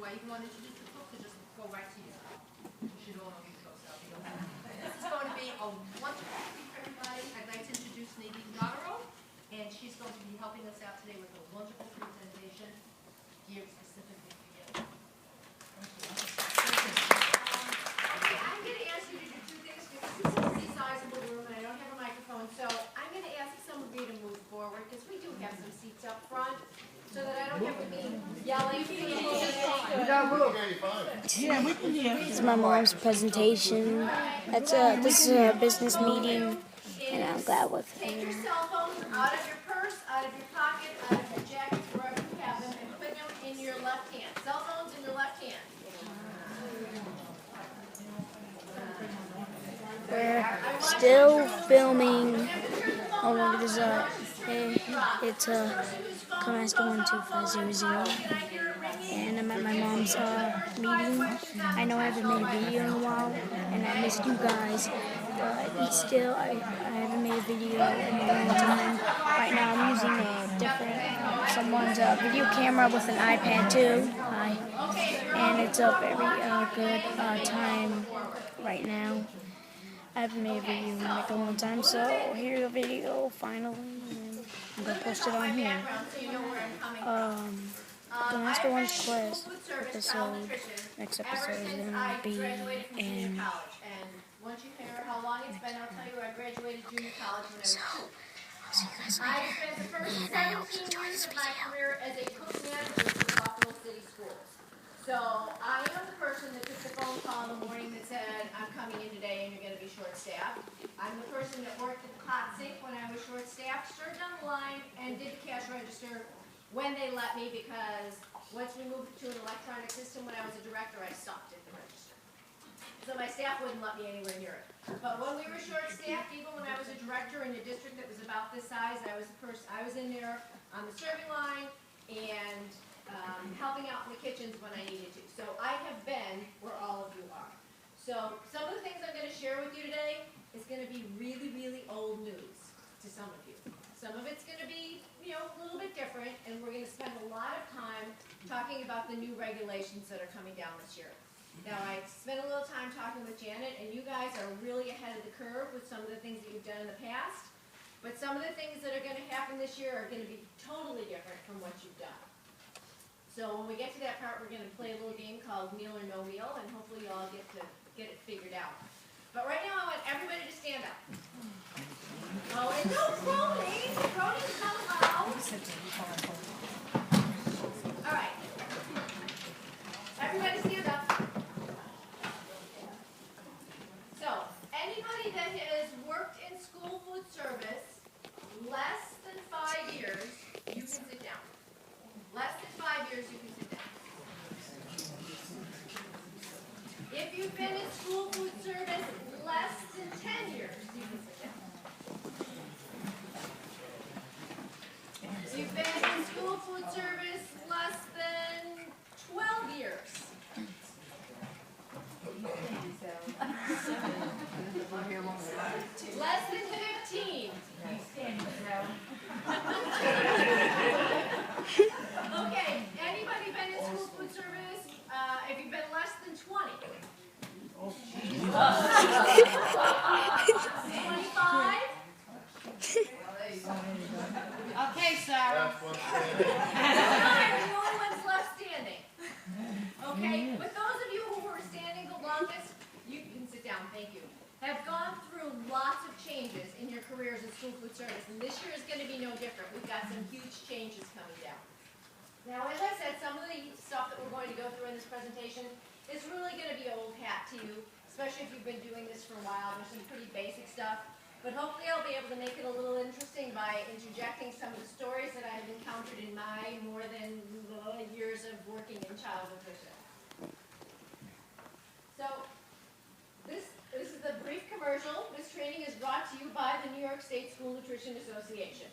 I even want to introduce the folks to just go right to you. You should all know who goes out. This is going to be a wonderful treat for everybody. I'd like to introduce Nadine Goddard, and she's going to be helping us out today with a wonderful presentation geared specifically for you. Okay, I'm going to ask you to do two things because this is a pretty sizable room and I don't have a microphone. So I'm going to ask some of you to move forward because we do have some seats up front so that I don't have to be yelling. This is my mom's presentation. This is a business meeting, and I'm glad with her. Take your cell phones out of your purse, out of your pocket, out of your jacket, wherever you have them, and put them in your left hand. Cell phones in your left hand. We're still filming. Oh, look at this. It's Comaster 12500, and I'm at my mom's meeting. I know I haven't made a video in a while, and I missed you guys, but still, I haven't made a video in a long time. Right now, I'm using a different, someone's video camera with an iPad too, and it's up every good time right now. I haven't made a video in like a long time, so here's a video finally, and I'm going to post it on here. The Master One's Quest episode, next episode is going to be in... Once you hear how long it's been, I'll tell you I graduated junior college when I was 2. I'll see you guys I later, spent the first and I hope you 17 enjoy years this of my video. career as a cook manager for Buffalo City Schools. So I am the person that took the phone call in the morning that said, I'm coming in today and you're going to be short-staffed. I'm the person that worked at the hot sink when I was short-staffed, served on the line, and did the cash register when they let me, because once we moved to an electronic system when I was a director, I sucked at the register. So my staff wouldn't let me anywhere near it. But when we were short-staffed, even when I was a director in a district that was about this size, I was in there on the serving line and helping out in the kitchens when I needed to. So I have been where all of you are. So some of the things I'm going to share with you today is going to be really, really old news to some of you. Some of it's going to be, a little bit different, and we're going to spend a lot of time talking about the new regulations that are coming down this year. Now, I spent a little time talking with Janet, and you guys are really ahead of the curve with some of the things that you've done in the past. But some of the things that are going to happen this year are going to be totally different from what you've done. So when we get to that part, we're going to play a little game called Meal or No Meal, and hopefully you all get it figured out. But right now, I want everybody to stand up. Oh, and no groaning. Groaning is not allowed. All right. Everybody stand up. So, anybody that has worked in school food service less than 5 years, you can sit down. Less than 5 years, you can sit down. If you've been in school food service less than 10 years, you can sit down. If you've been in school food service less than 12 years. Less than 15. Okay, anybody been in school food service? If you've been less than 20? 25? Okay, Sarah. The only ones left standing. Okay, but those of you who were standing the longest, you can sit down, thank you, have gone through lots of changes in your careers in school food service, and this year is going to be no different. We've got some huge changes coming down. Now, as I said, some of the stuff that we're going to go through in this presentation is really going to be old hat to you, especially if you've been doing this for a while. There's some pretty basic stuff, but hopefully I'll be able to make it a little interesting by interjecting some of the stories that I've encountered in my more than years of working in child nutrition. So, this is the brief commercial. This training is brought to you by the New York State School Nutrition Association.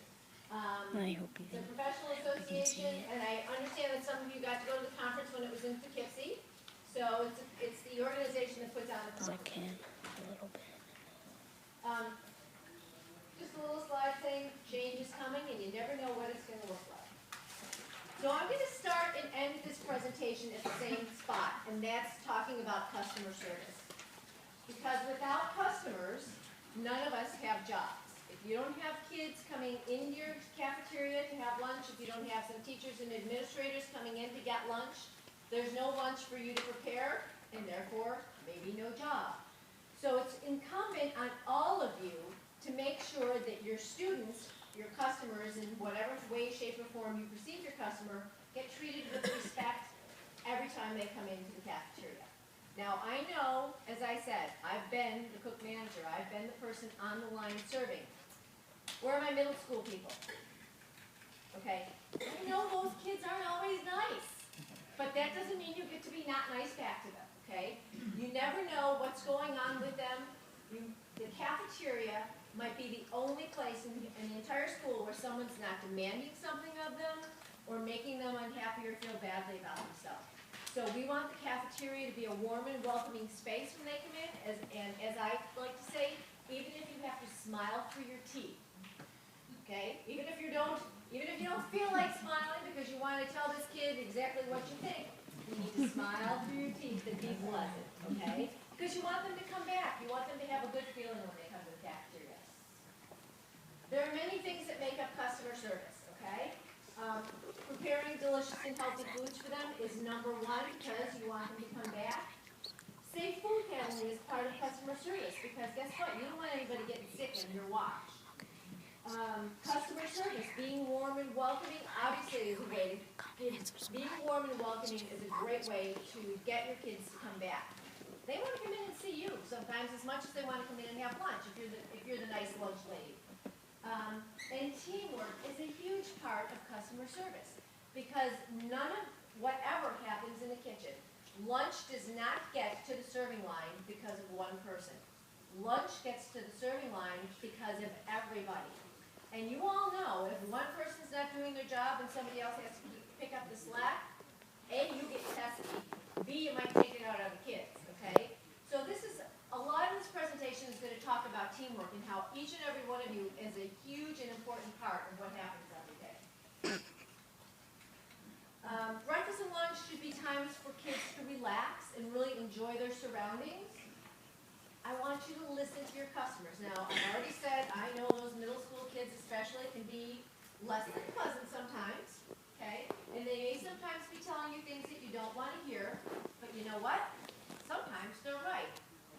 I hope you It's a professional association, and I understand that some of you got to go to the conference when it was in Poughkeepsie. So it's the organization that puts on the as I conference. can, a little bit. Just a little slide saying change is coming, and you never know what it's going to look like. So I'm going to start and end this presentation presentation at the same spot, and that's talking about customer service. Because without customers, none of us have jobs. If you don't have kids coming into your cafeteria to have lunch, if you don't have some teachers and administrators coming in to get lunch, there's no lunch for you to prepare, and therefore, maybe no job. So it's incumbent on all of you to make sure that your students, your customers, in whatever way, shape, or form you perceive your customer, get treated with respect every time they come into the cafeteria. Now, I know, as I said, I've been the cook manager, I've been the person on the line serving. Where are my middle school people? Okay, I know those kids aren't always nice, but that doesn't mean you get to be not nice back to them, okay? You never know what's going on with them. The cafeteria might be the only place in the entire school where someone's not demanding something of them or making them unhappy or feel badly about themselves. So we want the cafeteria to be a warm and welcoming space when they come in, and as I like to say, even if you have to smile through your teeth, okay? Even if you don't feel like smiling because you want to tell this kid exactly what you think, you need to smile through your teeth and be pleasant, okay? Because you want them to come back. You want them to have a good feeling when they come to the cafeteria. There are many things that make up customer service, okay? Preparing delicious and healthy foods for them is number one because you want them to come back. Safe food handling is part of customer service because guess what? You don't want anybody getting sick in your watch. Customer service, being warm and welcoming, obviously is a way. Being warm and welcoming is a great way to get your kids to come back. They want to come in and see you sometimes as much as they want to come in and have lunch if you're the nice lunch lady. And teamwork is a huge part of customer service because none of whatever happens in the kitchen, lunch does not get to the serving line because of one person. Lunch gets to the serving line because of everybody. And you all know if one person's not doing their job and somebody else has to pick up the slack, A, you get tested. B, you might take it out on the kids, okay? So a lot of this presentation is going to talk about teamwork and how each and every one of you is a huge and important part of what happens every day. Breakfast and lunch should be times for kids to relax and really enjoy their surroundings. I want you to listen to your customers. Now, I've already said, I know those middle school kids especially can be less than pleasant sometimes, okay? And they may sometimes be telling you things that you don't want to hear, but you know what? Sometimes they're right.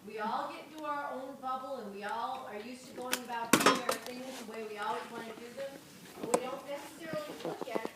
We all get into our own bubble and we all are used to going about doing our things the way we always want to do them, but we don't necessarily look at it